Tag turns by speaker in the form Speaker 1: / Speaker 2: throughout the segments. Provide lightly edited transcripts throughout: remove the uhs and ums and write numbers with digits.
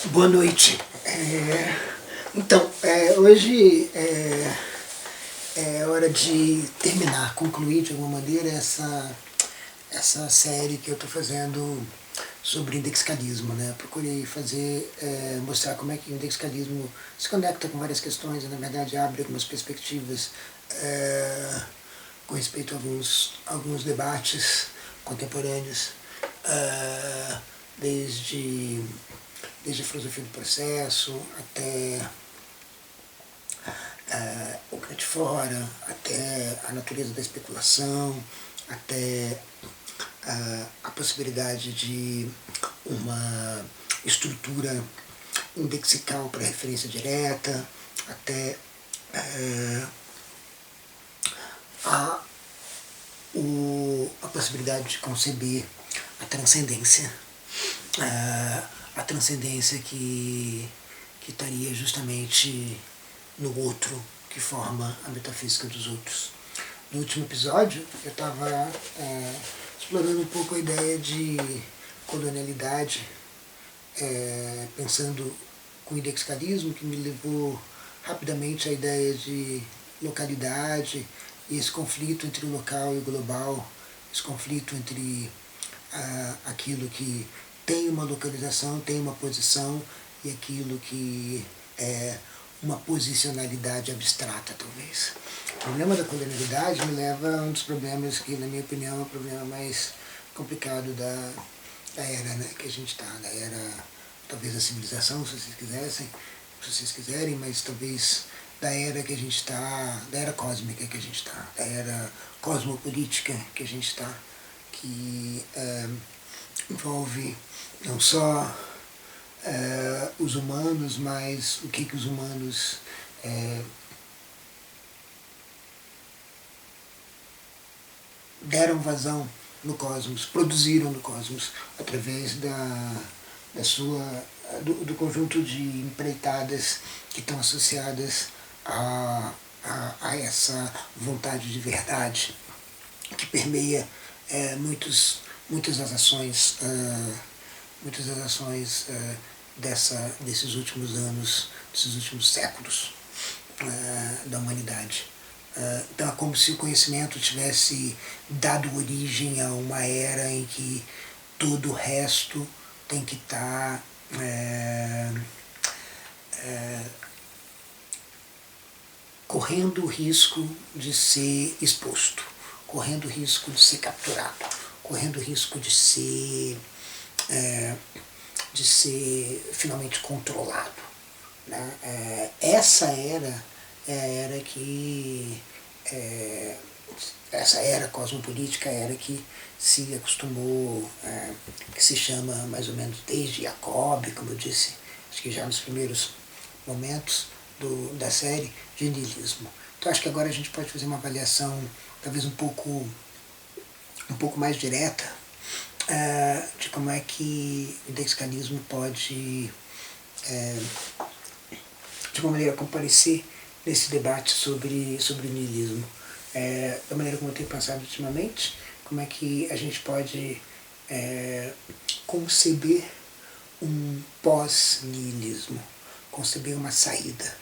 Speaker 1: Boa noite. Hoje é hora de terminar, concluir de alguma maneira essa série que eu estou fazendo sobre indexicalismo, né? Procurei mostrar como é que o indexicalismo se conecta com várias questões e, na verdade, abre algumas perspectivas com respeito a alguns debates contemporâneos, desde a filosofia do processo até o que é de fora, até a natureza da especulação, até a possibilidade de uma estrutura indexical para referência direta, até a possibilidade de conceber a transcendência. A transcendência que estaria justamente no outro, que forma a metafísica dos outros. No último episódio, eu estava explorando um pouco a ideia de colonialidade, pensando com o indexicalismo, que me levou rapidamente à ideia de localidade e esse conflito entre o local e o global, esse conflito entre aquilo que tem uma localização, tem uma posição, e aquilo que é uma posicionalidade abstrata, talvez. O problema da colonialidade me leva a um dos problemas que, na minha opinião, é o problema mais complicado da era, né, que a gente está, da era, talvez, da civilização, se vocês quiserem, mas talvez da era que a gente está, da era cósmica que a gente está, da era cosmopolítica que a gente está, que envolve não só os humanos, mas o que os humanos deram vazão no cosmos, produziram no cosmos, através do conjunto de empreitadas que estão associadas a essa vontade de verdade que permeia muitas das ações desses últimos anos, desses últimos séculos da humanidade. Então é como se o conhecimento tivesse dado origem a uma era em que todo o resto tem que estar correndo o risco de ser exposto, correndo o risco de ser capturado, correndo o risco de ser finalmente controlado, né? Essa era é a era que essa era cosmopolítica, a era que se acostumou, que se chama mais ou menos desde Jacob, como eu disse, acho que já nos primeiros momentos da série, de niilismo. Então acho que agora a gente pode fazer uma avaliação talvez um pouco mais direta de como é que o indexicalismo pode, de uma maneira, comparecer nesse debate sobre o niilismo. Da maneira como eu tenho pensado ultimamente, como é que a gente pode conceber um pós-niilismo, conceber uma saída,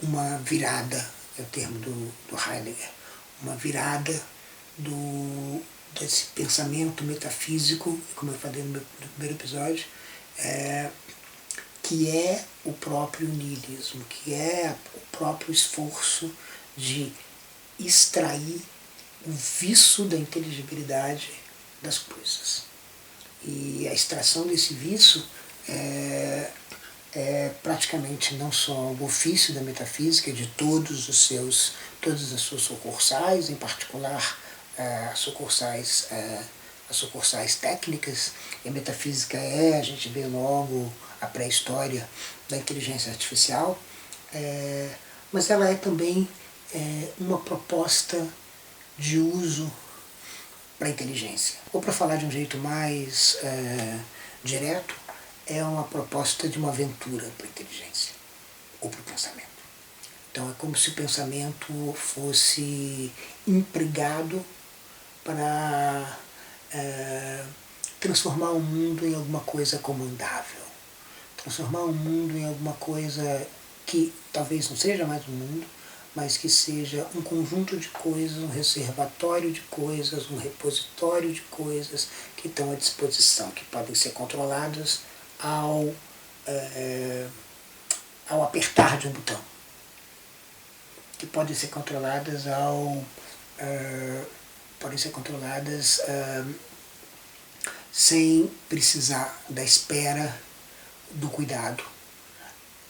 Speaker 1: uma virada, é o termo do Heidegger, uma virada desse pensamento metafísico, como eu falei no primeiro episódio, que é o próprio niilismo, que é o próprio esforço de extrair o viço da inteligibilidade das coisas. E a extração desse viço é praticamente não só o ofício da metafísica, de todas as suas sucursais, em particular as sucursais técnicas, e a metafísica a gente vê logo a pré-história da inteligência artificial, mas ela é também uma proposta de uso para a inteligência. Ou, para falar de um jeito mais direto, é uma proposta de uma aventura para a inteligência, ou para o pensamento. Então é como se o pensamento fosse empregado para transformar o mundo em alguma coisa comandável, transformar o mundo em alguma coisa que talvez não seja mais um mundo, mas que seja um conjunto de coisas, um reservatório de coisas, um repositório de coisas que estão à disposição, que podem ser controladas ao, ao apertar de um botão, que podem ser controladas podem ser controladas sem precisar da espera, do cuidado,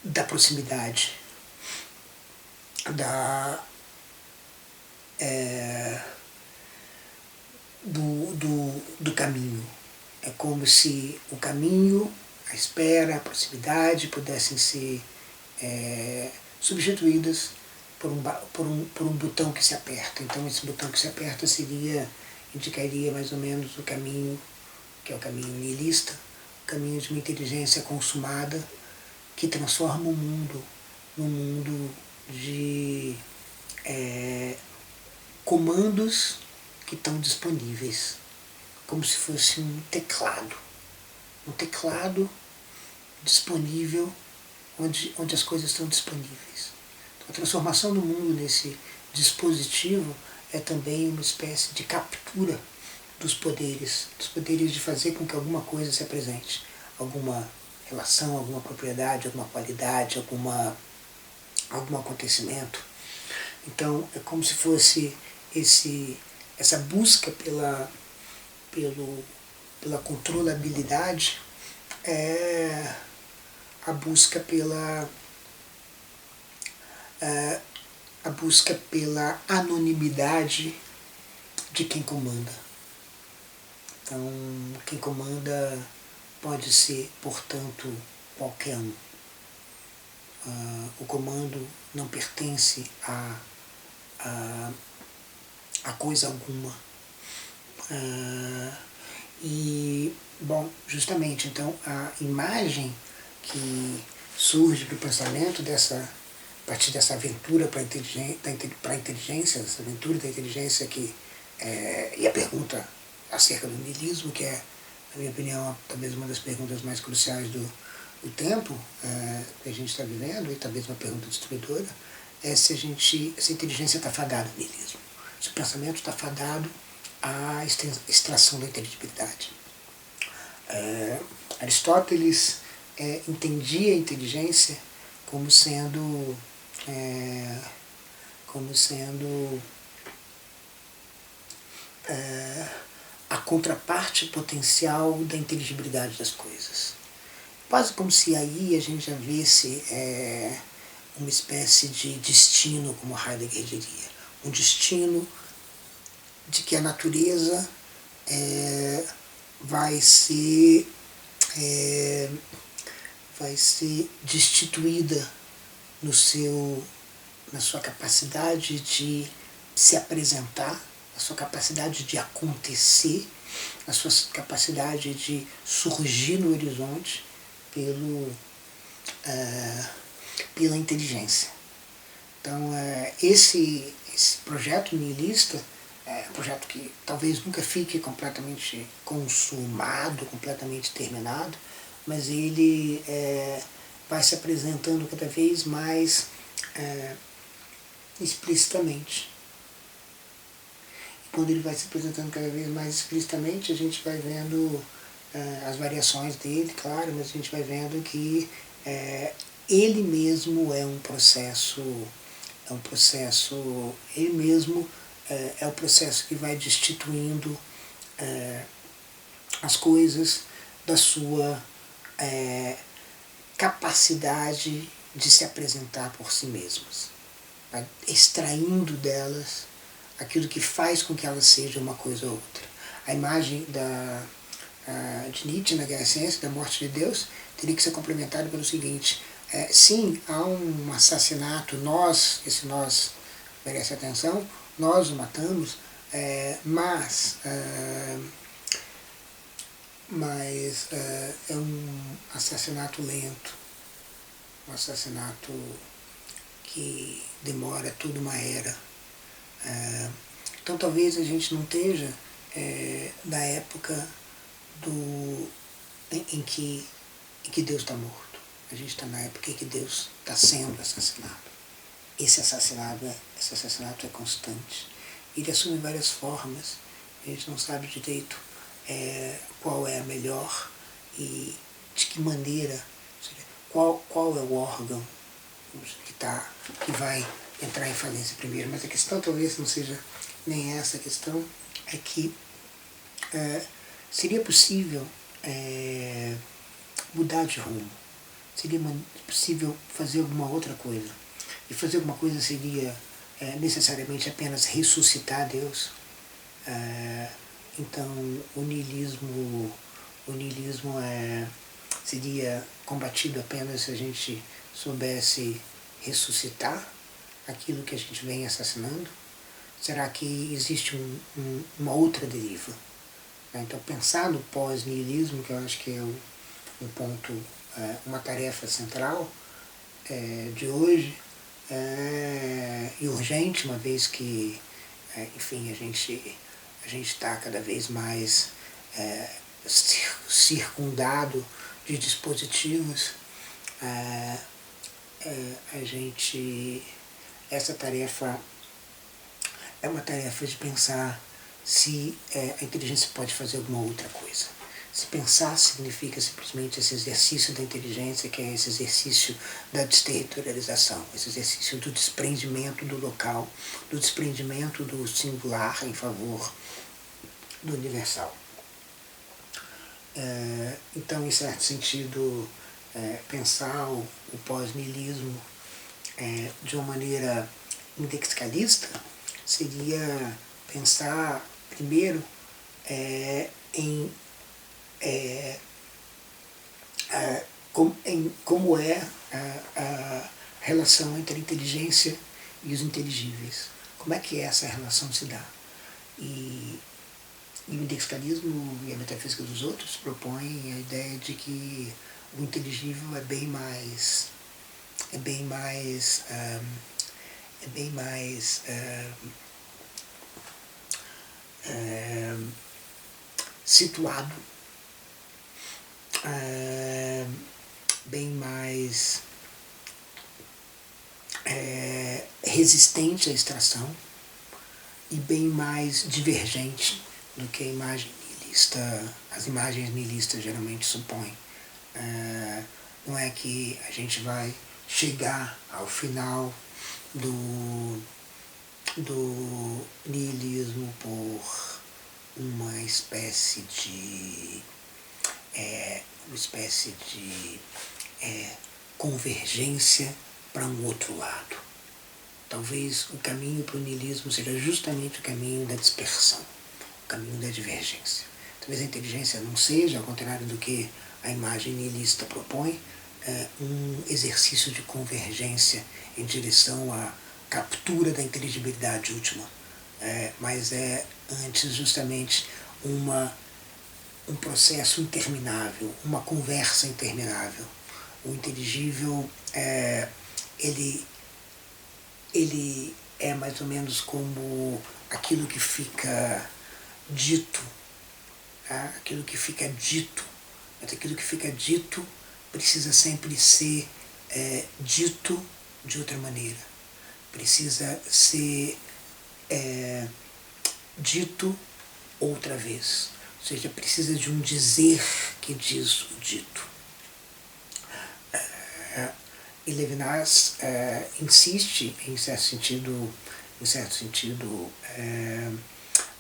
Speaker 1: da proximidade, do caminho. É como se o caminho, a espera, a proximidade pudessem ser substituídas por um botão que se aperta. Então esse botão que se aperta indicaria mais ou menos o caminho, que é o caminho nihilista, o caminho de uma inteligência consumada que transforma o mundo num mundo de comandos que estão disponíveis, como se fosse um teclado disponível onde as coisas estão disponíveis. Então, a transformação do mundo nesse dispositivo é também uma espécie de captura dos poderes de fazer com que alguma coisa se apresente, alguma relação, alguma propriedade, alguma qualidade, algum acontecimento. Então é como se fosse essa busca pela controlabilidade, a busca pela anonimidade de quem comanda. Então, quem comanda pode ser, portanto, qualquer um. O comando não pertence a coisa alguma. E, bom, justamente, então, a imagem que surge do pensamento a partir dessa aventura para a inteligência, essa aventura da inteligência e a pergunta acerca do niilismo, que é, na minha opinião, talvez uma das perguntas mais cruciais do tempo que a gente está vivendo, e talvez uma pergunta destruidora, é se a inteligência está fadada ao niilismo, se o pensamento está fadado à extração da inteligibilidade. Aristóteles entendia a inteligência como sendo a contraparte potencial da inteligibilidade das coisas. Quase como se aí a gente já visse uma espécie de destino, como Heidegger diria. Um destino de que a natureza vai ser destituída na sua capacidade de se apresentar, na sua capacidade de acontecer, na sua capacidade de surgir no horizonte pela inteligência. Então, esse projeto nihilista é um projeto que talvez nunca fique completamente consumado, completamente terminado, mas ele vai se apresentando cada vez mais explicitamente. E quando ele vai se apresentando cada vez mais explicitamente, a gente vai vendo as variações dele, claro, mas a gente vai vendo que ele mesmo é um processo, ele mesmo é o processo que vai destituindo as coisas da sua capacidade de se apresentar por si mesmas, vai extraindo delas aquilo que faz com que elas sejam uma coisa ou outra. A imagem de Nietzsche na Guerra à Ciência, da morte de Deus, teria que ser complementada pelo seguinte: sim, há um assassinato, esse nós merece atenção, nós o matamos, mas é um assassinato lento, um assassinato que demora toda uma era. Então talvez a gente não esteja na época em que Deus está morto. A gente está na época em que Deus está sendo assassinado. Esse assassinato é constante. Ele assume várias formas. A gente não sabe direito qual é a melhor e de que maneira, qual é o órgão que vai entrar em falência primeiro. Mas a questão talvez não seja nem essa. A questão é que seria possível mudar de rumo. Seria possível fazer alguma outra coisa. E fazer alguma coisa seria necessariamente apenas ressuscitar Deus. Então o niilismo seria combatido apenas se a gente soubesse ressuscitar aquilo que a gente vem assassinando. Será que existe uma outra deriva? Então pensar no pós-niilismo, que eu acho que é um ponto, uma tarefa central de hoje, e urgente, uma vez que, enfim, a gente está cada vez mais circundado de dispositivos. Essa tarefa é uma tarefa de pensar se a inteligência pode fazer alguma outra coisa. Se pensar significa simplesmente esse exercício da inteligência, que é esse exercício da desterritorialização, esse exercício do desprendimento do local, do desprendimento do singular em favor do universal. Então, em certo sentido, pensar o pós-niilismo de uma maneira indexicalista seria pensar primeiro em como é a relação entre a inteligência e os inteligíveis. Como é que essa relação se dá? E o indexicalismo e a metafísica dos outros propõem a ideia de que o inteligível é bem mais situado, bem mais resistente à extração e bem mais divergente do que a imagem niilista, as imagens niilistas geralmente supõem. Não é que a gente vai chegar ao final do niilismo por uma espécie de convergência para um outro lado. Talvez o caminho para o niilismo seja justamente o caminho da dispersão, o caminho da divergência. Talvez a inteligência não seja, ao contrário do que a imagem niilista propõe, um exercício de convergência em direção à captura da inteligibilidade última, mas é antes justamente um processo interminável, uma conversa interminável. O inteligível, ele é mais ou menos como aquilo que fica dito, aquilo que fica dito, mas aquilo que fica dito precisa sempre ser dito de outra maneira, precisa ser dito outra vez, ou seja, precisa de um dizer que diz o dito. E Levinas insiste, em certo sentido,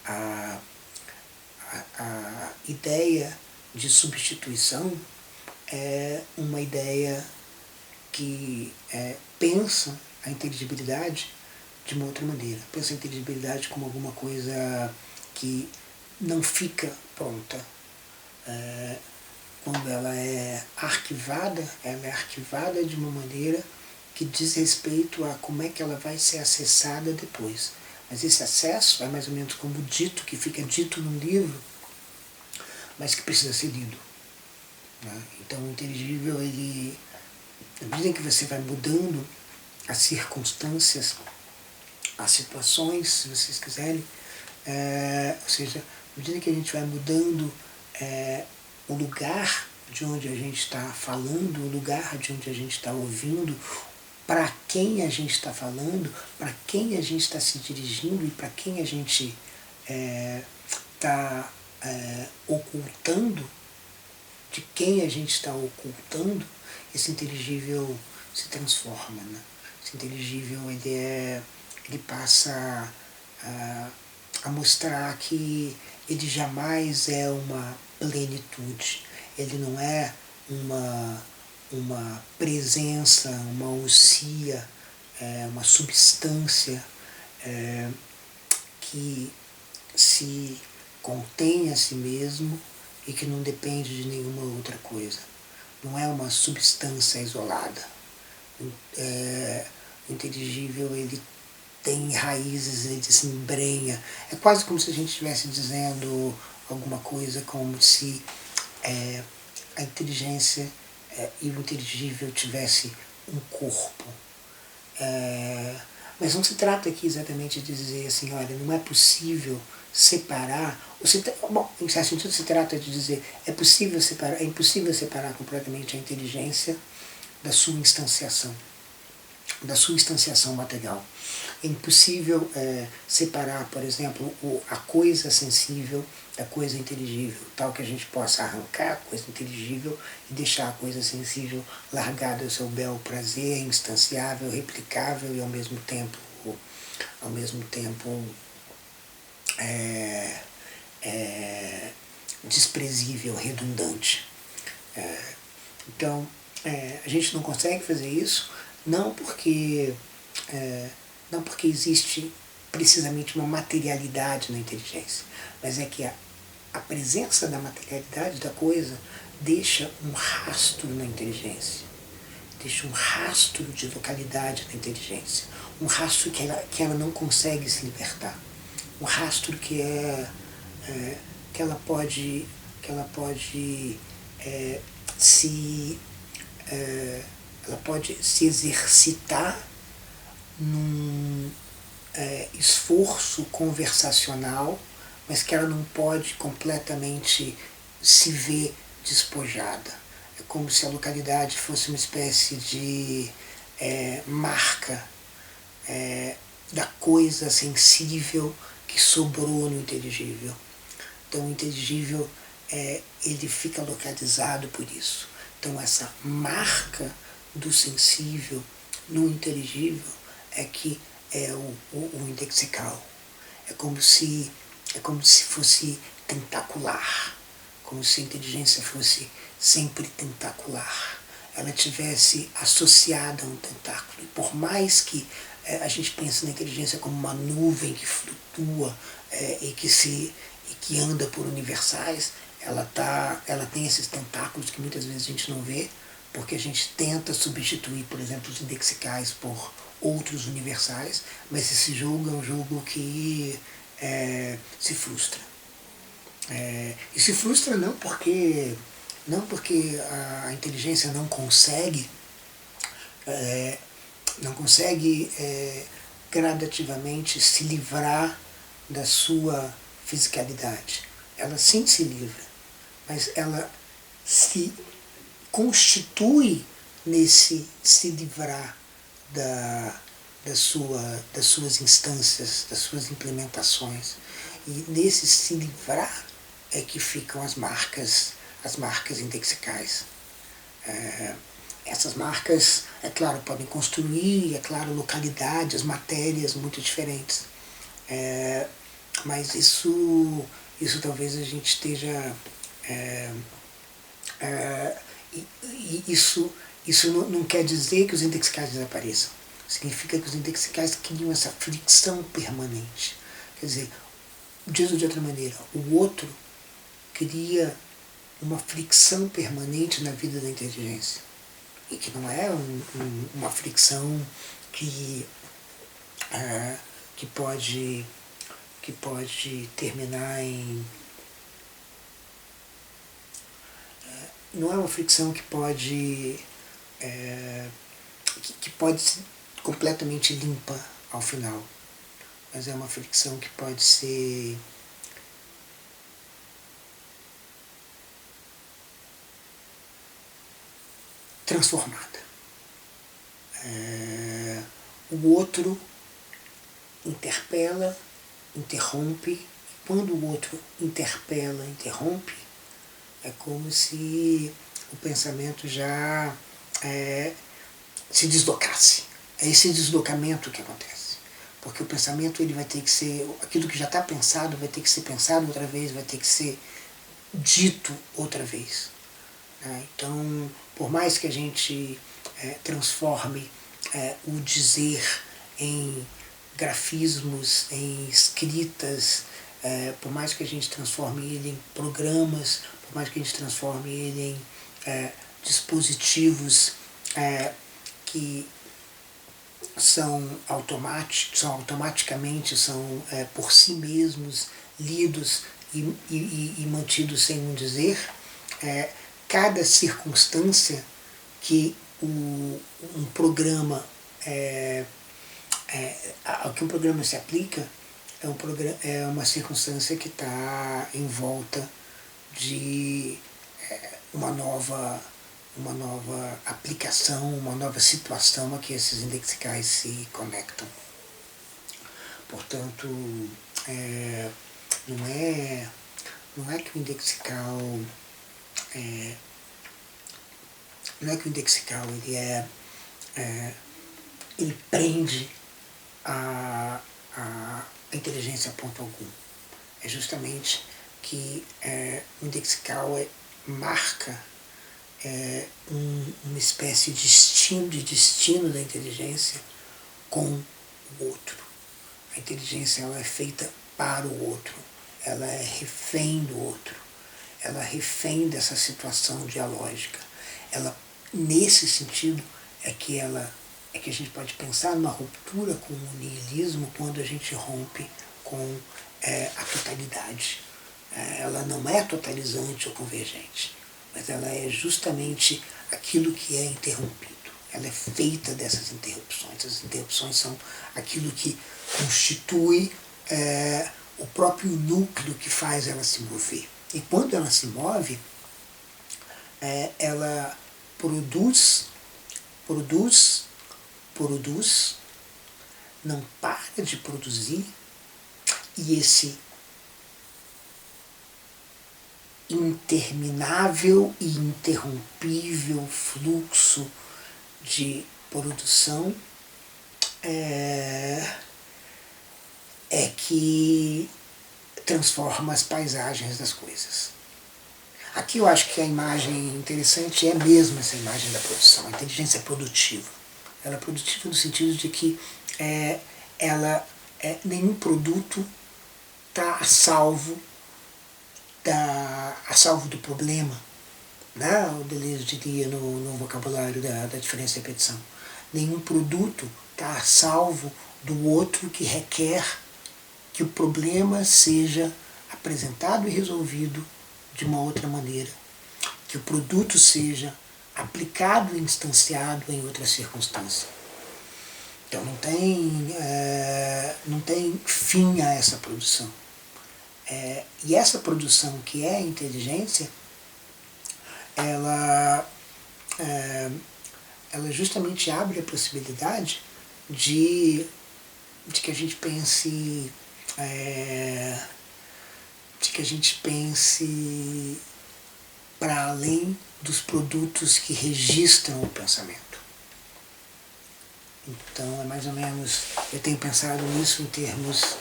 Speaker 1: a ideia de substituição é uma ideia que pensa a inteligibilidade de uma outra maneira. Pensa a inteligibilidade como alguma coisa que não fica pronta. Quando ela é arquivada de uma maneira que diz respeito a como é que ela vai ser acessada depois. Mas esse acesso é mais ou menos como o dito, que fica dito num livro, mas que precisa ser lido. Então o inteligível, ele, na medida que você vai mudando as circunstâncias, as situações, se vocês quiserem, ou seja, à medida que a gente vai mudando o lugar de onde a gente está falando, o lugar de onde a gente está ouvindo, para quem a gente está falando, para quem a gente está se dirigindo e para quem a gente está ocultando, de quem a gente está ocultando, esse inteligível se transforma. Né? Esse inteligível ele passa a mostrar que ele jamais é uma plenitude, ele não é uma presença, uma ousia, uma substância que se contém a si mesmo e que não depende de nenhuma outra coisa. Não é uma substância isolada. O inteligível, ele tem raízes, ele se embrenha. É quase como se a gente estivesse dizendo alguma coisa como se a inteligência e o inteligível tivesse um corpo. Mas não se trata aqui exatamente de dizer assim, olha, não é possível separar, bom, em certo sentido se trata de dizer, é impossível separar completamente a inteligência da sua instanciação material. É impossível separar, por exemplo, a coisa sensível da coisa inteligível, tal que a gente possa arrancar a coisa inteligível e deixar a coisa sensível largada ao seu belo prazer, instanciável, replicável e ao mesmo tempo desprezível, redundante. Então, a gente não consegue fazer isso, não porque existe precisamente uma materialidade na inteligência, mas é que a presença da materialidade da coisa deixa um rastro na inteligência, deixa um rastro de localidade na inteligência, um rastro que ela não consegue se libertar, um rastro que ela pode se exercitar num esforço conversacional, mas que ela não pode completamente se ver despojada. É como se a localidade fosse uma espécie de marca da coisa sensível que sobrou no inteligível. Então o inteligível ele fica localizado por isso. Então essa marca do sensível no inteligível é que é o indexical. É como se fosse tentacular, como se a inteligência fosse sempre tentacular. Ela tivesse associada a um tentáculo. E por mais que a gente pense na inteligência como uma nuvem que flutua e que anda por universais, ela tem esses tentáculos que muitas vezes a gente não vê, porque a gente tenta substituir, por exemplo, os indexicais por outros universais, mas esse jogo é um jogo que se frustra. E se frustra não porque a inteligência não consegue gradativamente se livrar da sua fisicalidade. Ela sim se livra, mas ela se constitui nesse se livrar das suas instâncias, das suas implementações. E nesse se livrar é que ficam as marcas indexicais. Essas marcas, é claro, podem construir, é claro, localidades, matérias muito diferentes. Mas isso talvez a gente esteja... Isso não quer dizer que os indexicais desapareçam. Significa que os indexicais criam essa fricção permanente. Quer dizer, dito de outra maneira, o outro cria uma fricção permanente na vida da inteligência. E que não é uma fricção que pode terminar em... Não é uma fricção que pode ser completamente limpa ao final, mas é uma fricção que pode ser transformada. O outro interpela, interrompe. Quando o outro interpela, interrompe, é como se o pensamento já se deslocasse. É esse deslocamento que acontece. Porque o pensamento ele vai ter que ser, aquilo que já está pensado vai ter que ser pensado outra vez, vai ter que ser dito outra vez. Então, por mais que a gente transforme o dizer em grafismos, em escritas, por mais que a gente transforme ele em programas, por mais que a gente transforme ele em dispositivos que são automaticamente, são por si mesmos lidos e mantidos sem um dizer, cada circunstância que um programa ao que um programa se aplica é uma circunstância que está em volta de uma nova aplicação, uma nova situação a que esses indexicais se conectam. Portanto, não é que o indexical ele prende a inteligência a ponto algum. É justamente que o indexical marca uma espécie de destino da inteligência com o outro. A inteligência ela é feita para o outro, ela é refém do outro, ela é refém dessa situação dialógica. Ela, nesse sentido, é que a gente pode pensar numa ruptura com o niilismo quando a gente rompe com a totalidade. Ela não é totalizante ou convergente, mas ela é justamente aquilo que é interrompido. Ela é feita dessas interrupções. As interrupções são aquilo que constitui o próprio núcleo que faz ela se mover. E quando ela se move, ela produz, não para de produzir, e esse interminável e interrompível fluxo de produção é que transforma as paisagens das coisas. Aqui eu acho que a imagem interessante é mesmo essa imagem da produção. A inteligência é produtiva. Ela é produtiva no sentido de que nenhum produto está a salvo do problema, né? O Deleuze diria no vocabulário da diferença e repetição. Nenhum produto está a salvo do outro que requer que o problema seja apresentado e resolvido de uma outra maneira, que o produto seja aplicado e instanciado em outra circunstância. Então não tem fim a essa produção. E essa produção que é a inteligência, ela justamente abre a possibilidade de que a gente pense para além dos produtos que registram o pensamento. Então é mais ou menos, eu tenho pensado nisso em termos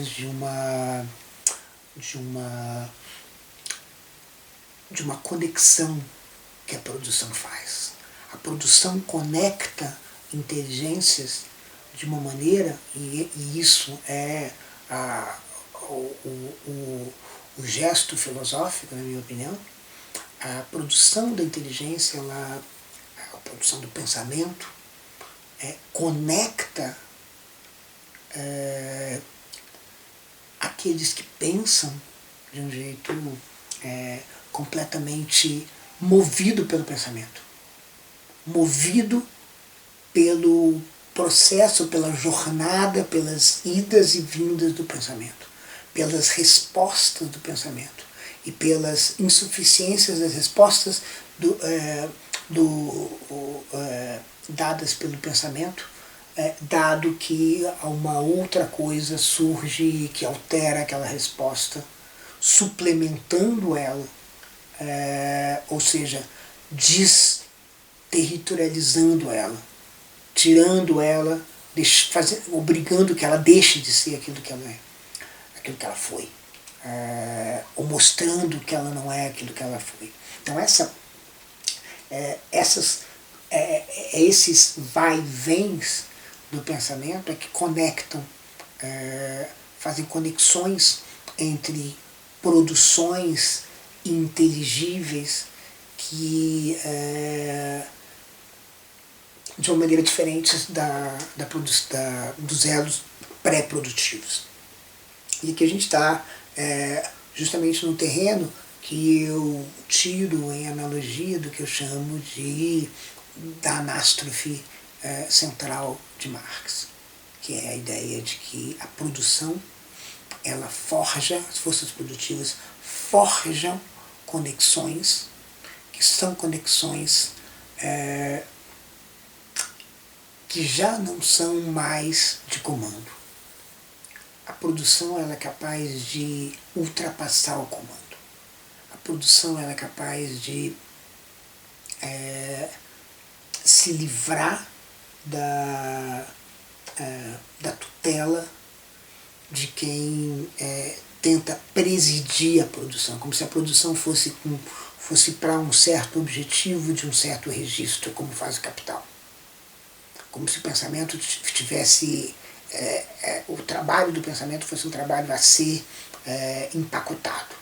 Speaker 1: de uma conexão que a produção faz. A produção conecta inteligências de uma maneira, e isso é o gesto filosófico, na minha opinião. A produção da inteligência, a produção do pensamento, conecta aqueles que pensam de um jeito completamente movido pelo pensamento, movido pelo processo, pela jornada, pelas idas e vindas do pensamento, pelas respostas do pensamento e pelas insuficiências das respostas dadas pelo pensamento, dado que uma outra coisa surge que altera aquela resposta, suplementando ela, ou seja, desterritorializando ela, tirando ela, obrigando que ela deixe de ser aquilo que ela é, aquilo que ela foi, ou mostrando que ela não é aquilo que ela foi. Então esses vai-vens do pensamento é que conectam, fazem conexões entre produções inteligíveis que de uma maneira diferente dos elos pré-produtivos. E aqui a gente está justamente num terreno que eu tiro em analogia do que eu chamo da anástrofe central de Marx, que é a ideia de que a produção, ela forja, as forças produtivas forjam conexões, que são conexões que já não são mais de comando. A produção, ela é capaz de ultrapassar o comando. A produção, ela é capaz de se livrar da tutela de quem tenta presidir a produção, como se a produção fosse para um certo objetivo de um certo registro, como faz o capital. Como se o pensamento tivesse, o trabalho do pensamento fosse um trabalho a ser empacotado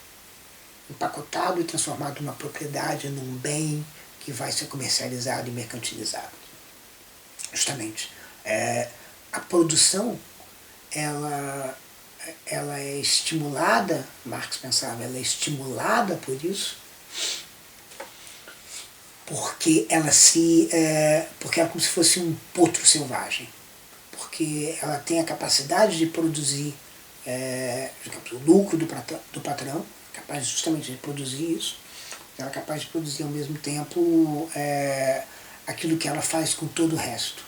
Speaker 1: e transformado numa propriedade, num bem que vai ser comercializado e mercantilizado. Justamente. A produção, ela é estimulada, Marx pensava, ela é estimulada por isso, porque ela é como se fosse um potro selvagem, porque ela tem a capacidade de produzir o lucro do patrão, capaz justamente de produzir isso, ela é capaz de produzir ao mesmo tempo aquilo que ela faz com todo o resto,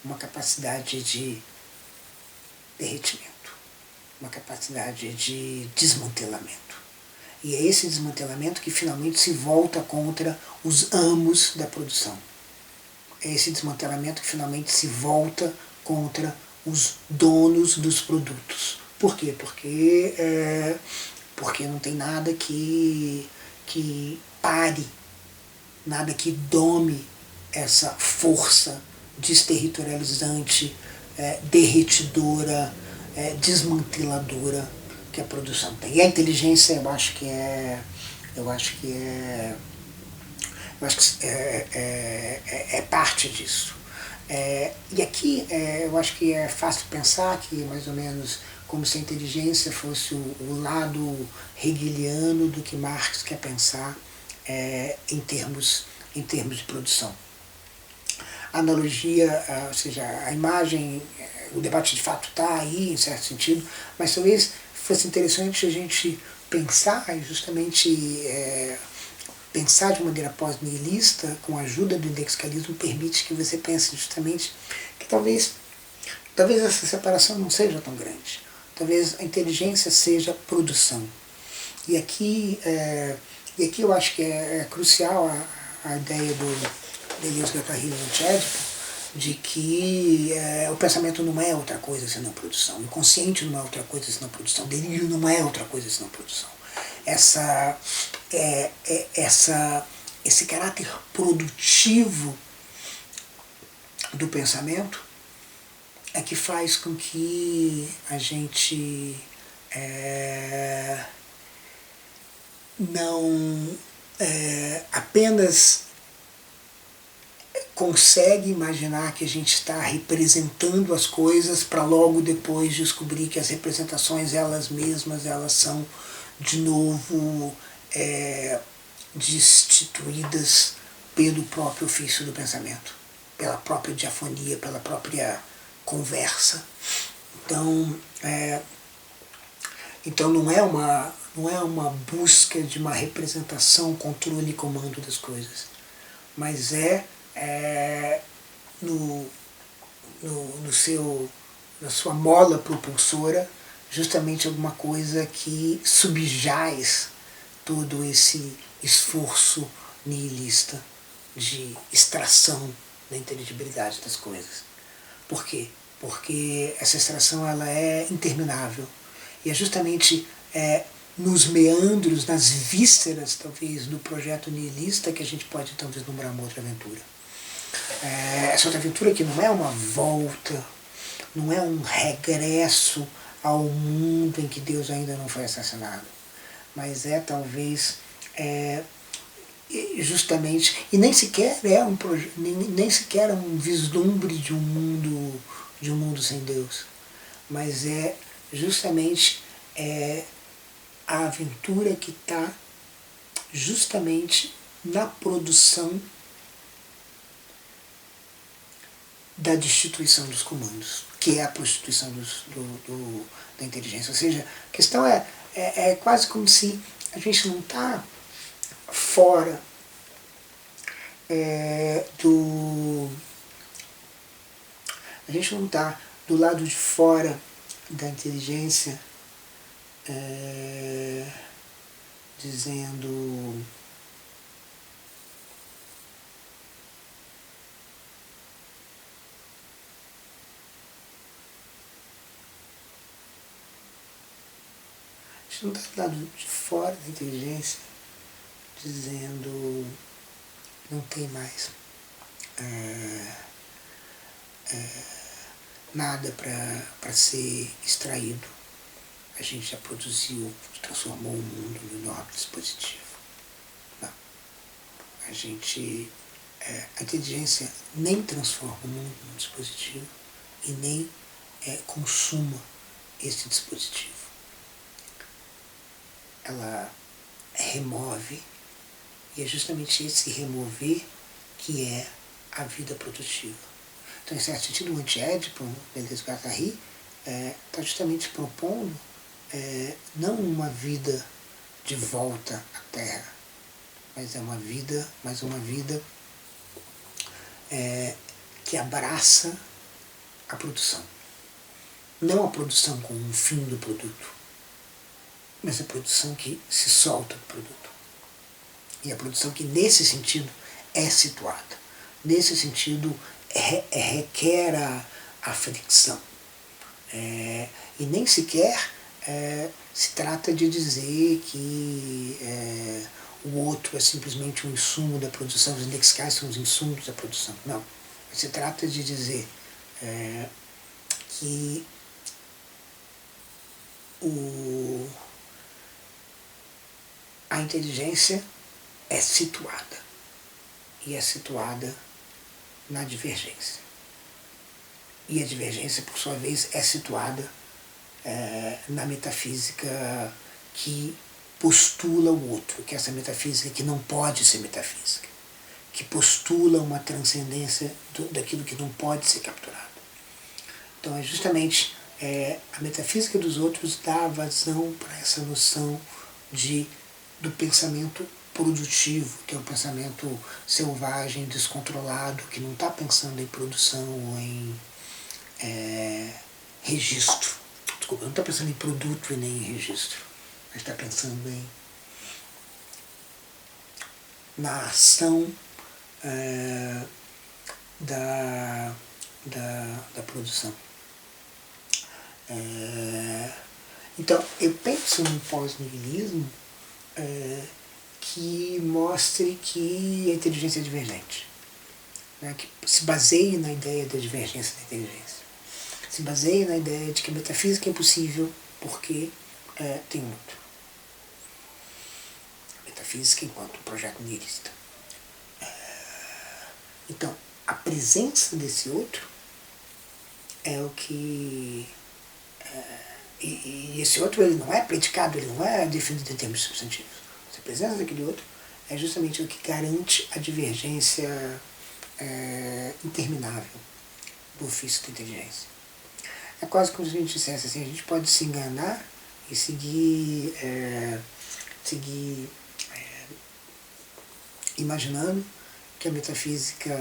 Speaker 1: uma capacidade de derretimento, uma capacidade de desmantelamento. E é esse desmantelamento que finalmente se volta contra os amos da produção. É esse desmantelamento que finalmente se volta contra os donos dos produtos. Por quê? Porque não tem nada que pare, nada que dome essa força desterritorializante, derretidora, desmanteladora que a produção tem. E a inteligência, eu acho que é parte disso. E aqui eu acho que é fácil pensar que mais ou menos como se a inteligência fosse o lado hegeliano do que Marx quer pensar em termos de produção. A analogia, ou seja, a imagem, o debate de fato está aí, em certo sentido, mas talvez fosse interessante a gente pensar, justamente pensar de maneira pós-nihilista, com a ajuda do indexicalismo, permite que você pense justamente que talvez essa separação não seja tão grande. Talvez a inteligência seja produção. E aqui eu acho que é crucial a ideia do Deleuze, Guattari e Édipo, de que o pensamento não é outra coisa senão produção, o inconsciente não é outra coisa senão produção, o delírio não é outra coisa senão produção. Esse caráter produtivo do pensamento é que faz com que a gente não apenas consegue imaginar que a gente está representando as coisas para logo depois descobrir que as representações elas mesmas elas são de novo destituídas pelo próprio ofício do pensamento, pela própria diafonia, pela própria conversa. Então não é uma busca de uma representação, controle e comando das coisas, mas no, na sua mola propulsora justamente alguma coisa que subjaz todo esse esforço nihilista de extração da inteligibilidade das coisas. Por quê? Porque essa extração ela é interminável. E é justamente nos meandros, nas vísceras, talvez, do projeto nihilista que a gente pode, então, vislumbrar uma outra aventura. Essa outra aventura que não é uma volta, não é um regresso ao mundo em que Deus ainda não foi assassinado, mas talvez justamente, e nem sequer é nem sequer um vislumbre de um mundo sem Deus, mas justamente a aventura que está justamente na produção da destituição dos comandos, que é a prostituição da inteligência. Ou seja, a questão é quase como se a gente não está fora a gente não está do lado de fora da inteligência dizendo a gente não está do lado de fora da inteligência dizendo não tem mais nada para ser extraído. A gente já produziu, transformou o mundo num enorme dispositivo. Não. A inteligência nem transforma o mundo num dispositivo e nem consuma esse dispositivo. Ela remove, e é justamente esse remover que é a vida produtiva. Então, em certo sentido, o anti-Édipo, Deleuze e Guattari, está justamente propondo não uma vida de volta à Terra, mas uma vida que abraça a produção. Não a produção como um fim do produto, mas a produção que se solta do produto. E a produção que, nesse sentido, é situada. Nesse sentido, requer a fricção. E nem sequer se trata de dizer que o outro é simplesmente um insumo da produção, os indexicais são os insumos da produção. Não. Se trata de dizer que a inteligência é situada, e é situada na divergência. E a divergência, por sua vez, é situada na metafísica que postula o outro, que é essa metafísica que não pode ser metafísica, que postula uma transcendência daquilo que não pode ser capturado. Então é justamente a metafísica dos outros dá vazão para essa noção do pensamento produtivo, que é um pensamento selvagem, descontrolado, que não está pensando em produção ou em registro. Desculpa, não está pensando em produto e nem em registro, mas está pensando na ação da produção. Então, eu penso num pós-nihilismo que mostre que a inteligência é divergente, né, que se baseie na ideia da divergência da inteligência, se baseie na ideia de que a metafísica é impossível porque tem um outro. A metafísica enquanto um projeto nihilista. Então, a presença desse outro é o que... e esse outro ele não é predicado, ele não é definido em termos substantivos. A presença daquele outro é justamente o que garante a divergência interminável do ofício da inteligência. É quase como se a gente dissesse assim, a gente pode se enganar e seguir imaginando que a metafísica,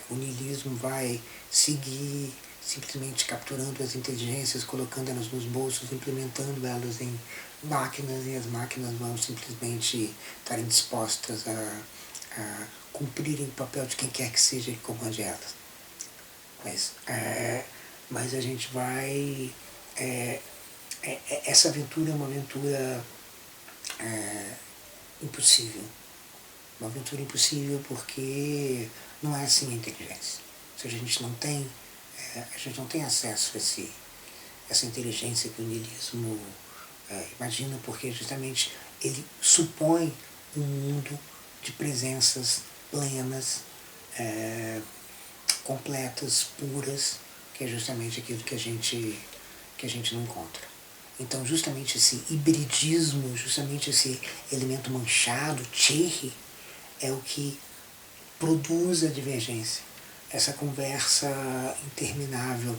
Speaker 1: o niilismo vai seguir simplesmente capturando as inteligências, colocando elas nos bolsos, implementando elas em máquinas, e as máquinas vão simplesmente estarem dispostas a cumprirem o papel de quem quer que seja que comande elas. Mas a gente vai... essa aventura é uma aventura impossível. Uma aventura impossível porque não é assim a inteligência. Ou seja, a gente não tem acesso a essa inteligência que o niilismo imagina, porque justamente ele supõe um mundo de presenças plenas, completas, puras, que é justamente aquilo que a gente não encontra. Então justamente esse hibridismo, justamente esse elemento manchado, cherry, é o que produz a divergência, essa conversa interminável,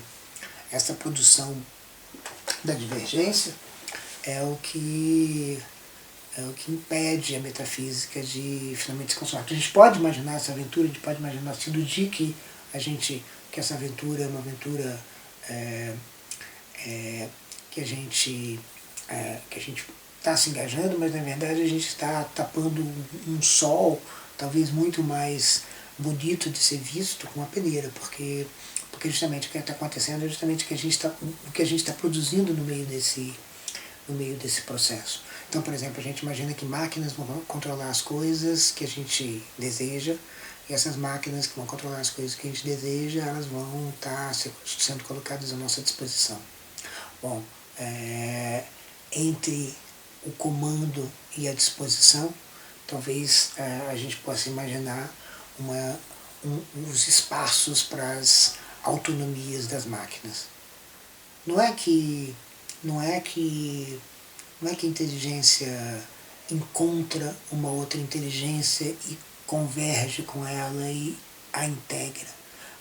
Speaker 1: essa produção da divergência é o que impede a metafísica de finalmente se consumar. A gente pode imaginar essa aventura, a gente pode imaginar se iludir que essa aventura é uma aventura que a gente está se engajando, mas na verdade a gente está tapando um sol talvez muito mais bonito de ser visto com uma peneira, porque justamente o que está acontecendo é justamente o que a gente está produzindo no meio desse processo. Então, por exemplo, a gente imagina que máquinas vão controlar as coisas que a gente deseja, e essas máquinas que vão controlar as coisas que a gente deseja, elas vão estar sendo colocadas à nossa disposição. Bom, entre o comando e a disposição, talvez a gente possa imaginar os espaços para as autonomias das máquinas. Não é que a inteligência encontra uma outra inteligência e converge com ela e a integra,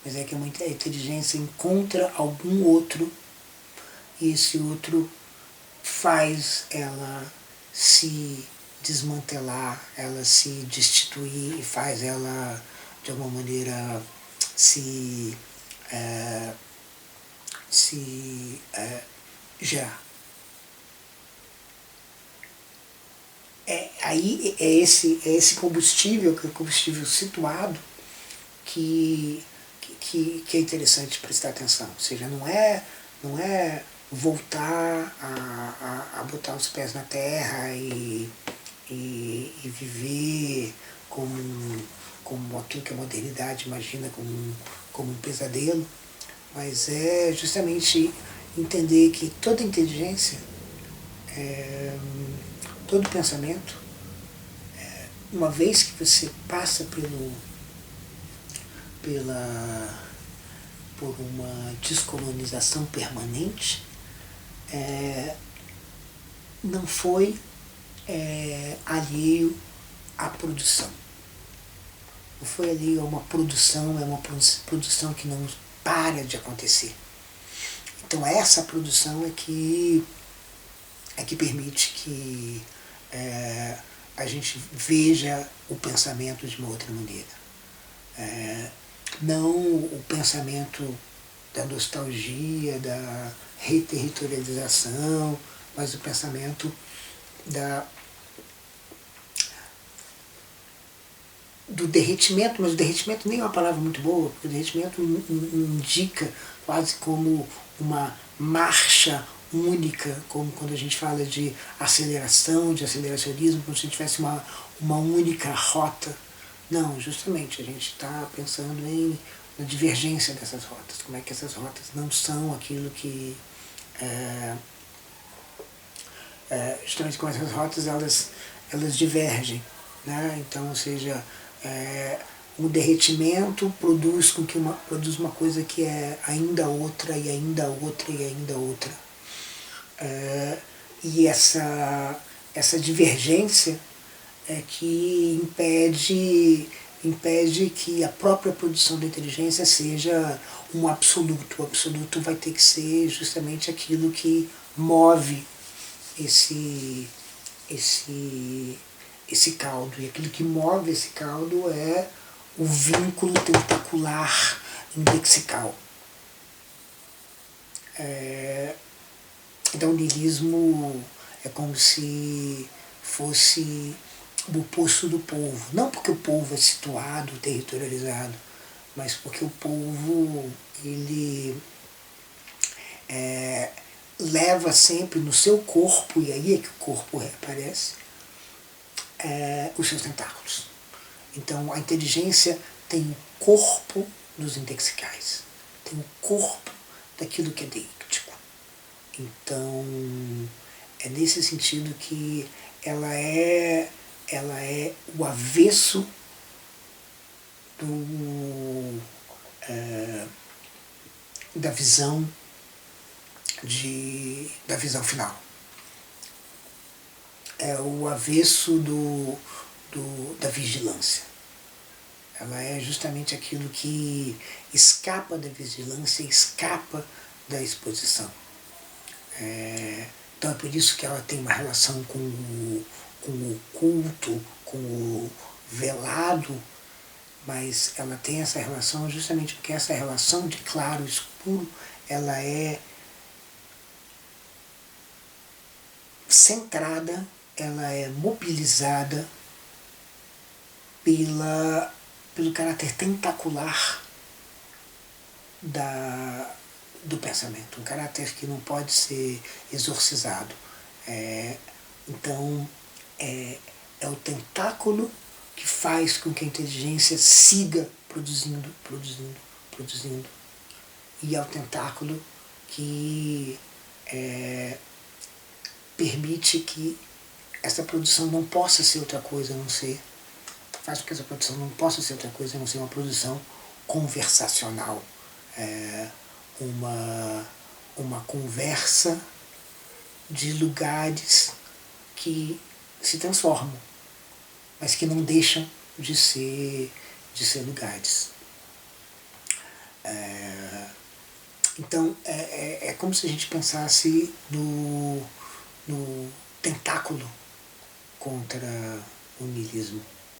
Speaker 1: mas é que a inteligência encontra algum outro e esse outro faz ela se desmantelar, ela se destituir e faz ela, de alguma maneira, gerar. Aí é esse combustível, que é o combustível situado, que é interessante prestar atenção. Ou seja, não é voltar a botar os pés na terra e viver como aquilo que a modernidade imagina como um pesadelo, mas é justamente entender que toda inteligência, todo pensamento, uma vez que você passa por uma descolonização permanente, não foi alheio à produção. Não foi alheio a uma produção, é uma produção que não para de acontecer. Então essa produção é que permite que a gente veja o pensamento de uma outra maneira. Não o pensamento da nostalgia, da reterritorialização, mas o pensamento do derretimento, mas o derretimento nem é uma palavra muito boa, porque o derretimento indica quase como uma marcha única, como quando a gente fala de aceleração, de aceleracionismo, como se a gente tivesse uma única rota. Não, justamente, a gente está pensando na divergência dessas rotas, como é que essas rotas não são aquilo que... justamente como essas rotas, elas divergem, né? Então, ou seja, o derretimento produz uma coisa que é ainda outra, e ainda outra, e ainda outra. E essa divergência é que impede que a própria produção da inteligência seja um absoluto. O absoluto vai ter que ser justamente aquilo que move esse esse caldo, e aquilo que move esse caldo é o vínculo tentacular indexical. Então o niilismo é como se fosse o oposto do polvo. Não porque o polvo é situado, territorializado, mas porque o polvo, ele leva sempre no seu corpo, e aí é que o corpo reaparece, os seus tentáculos. Então a inteligência tem o corpo dos indexicais, tem o corpo daquilo que é deíctico. Então é nesse sentido que ela é o avesso da visão da visão final. É o avesso da vigilância. Ela é justamente aquilo que escapa da vigilância, escapa da exposição. Então é por isso que ela tem uma relação com o oculto, com o velado, mas ela tem essa relação justamente porque essa relação de claro e escuro, ela é centrada, ela é mobilizada pelo caráter tentacular do pensamento, um caráter que não pode ser exorcizado. Então, é o tentáculo que faz com que a inteligência siga produzindo, e é o tentáculo que permite que essa produção não possa ser outra coisa a não ser, faz com que essa produção não possa ser outra coisa a não ser uma produção conversacional, uma conversa de lugares que se transformam, mas que não deixam de ser lugares. Então é como se a gente pensasse no tentáculo contra o niilismo.